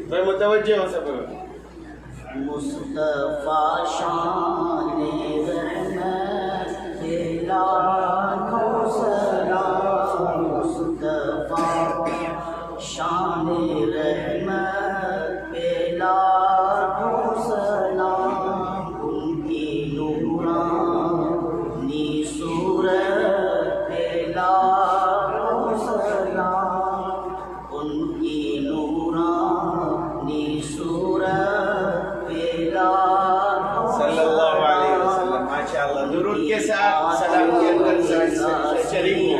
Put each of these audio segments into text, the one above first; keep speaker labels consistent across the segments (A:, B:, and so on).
A: میں متوجہ ہوں سب
B: مصطفیٰ شان رحمت لاکھوں سلام، مصطفیٰ شان رحمت لاکھوں سلام، ان کی نورانی صورت لاکھوں سلام، ان کی نورانی صورت
A: صلی اللہ علیہ وسلم. ماشاءاللہ درود کے ساتھ سلام کے اندر شریک ہوں.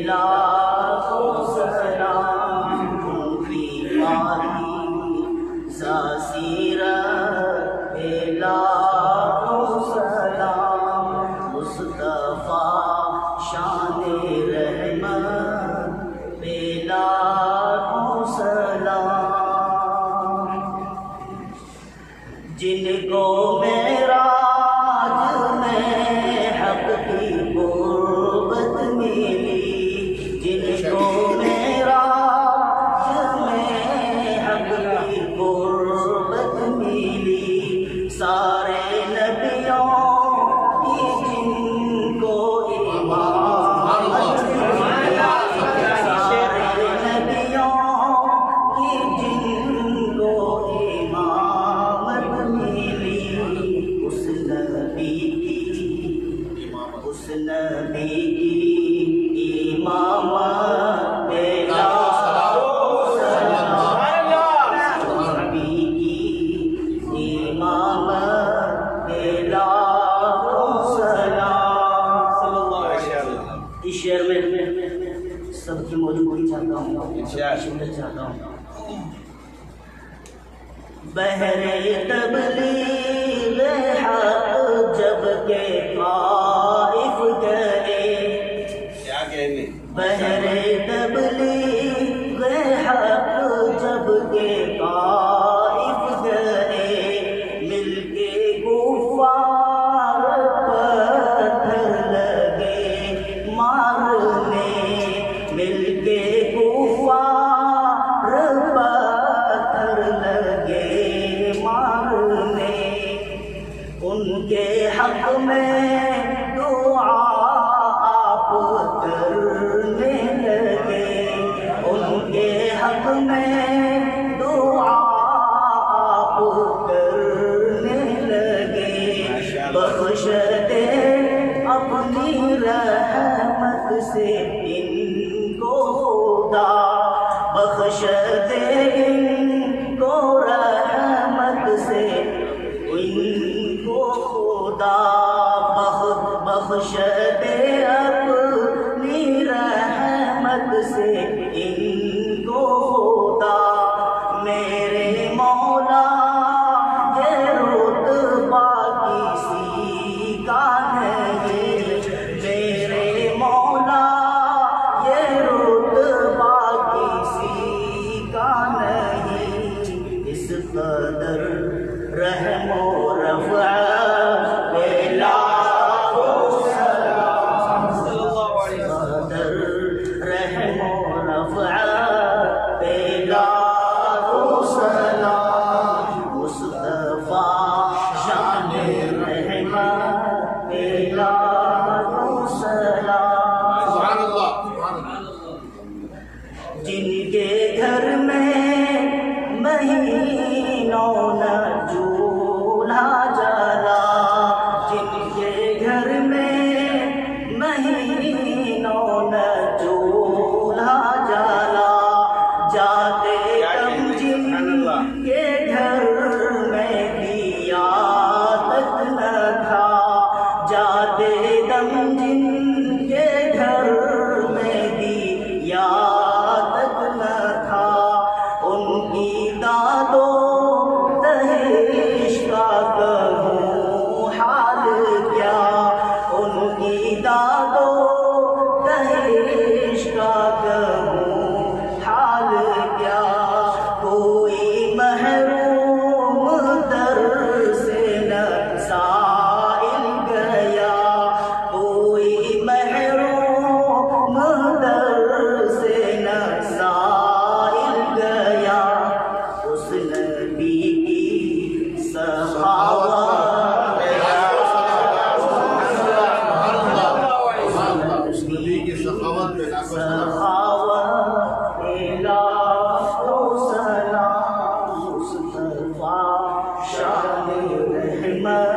B: لاکھوں سلام، ان کی پاکیزہ سیرت لاکھوں سلام، مصطفیٰ شان رحمت لاکھوں سلام. جن کو معراج میں حق کی قربت ملی، جن کو معراج میں حق کی قربت ملی، سارے نبیوں کی جن کو امامت ملی، سارے نبیوں کی جن کو امامت ملی، اس نبی کی امامت لاکھوں سلام، نبی کی امامت لاکھوں سلام. اس شعر میں سب کی موجودگی چاہتا ہوں، شکریہ چاہتا ہوں. بحر تبلیغ حق جب کہ طائف گئے،
A: کیا کہنے
B: بحر تبلیغ حق جب کہ طائف گئے، مل کے کفار پتھر لگے مارنے، مل کے کفار پتھر لگے مارنے، ان کے حق میں دعا آپ کرنے لگے، ان کے حق میں دعا آپ کرنے لگے. بخش دے اپنی رحمت سے ان کو خدا، بخش دے ان کو رحمت سے ان کو خدا، بخش دے اپنی رحمت سے ان کو خدا. میرے مولا یہ رتبہ کسی کا نہیں، میرے مولا یہ رتبہ کسی کا نہیں، اس قدر رحم و رفعت لاکھوں سلام، قدر رحم و رفعت لاکھوں سلام، مصطفیٰ شان رحمت لاکھوں سلام.
A: سبحان اللہ.
B: جن کے گھر میں مہینوں نہ چولہا جلا، جن کے گھر میں مہینوں نہ چولہا جلا، جاتے دم جن کے گھر میں دیا تک نہ تھا، جاتے دم جن کے گھر میں دیا تک نہ مدینہ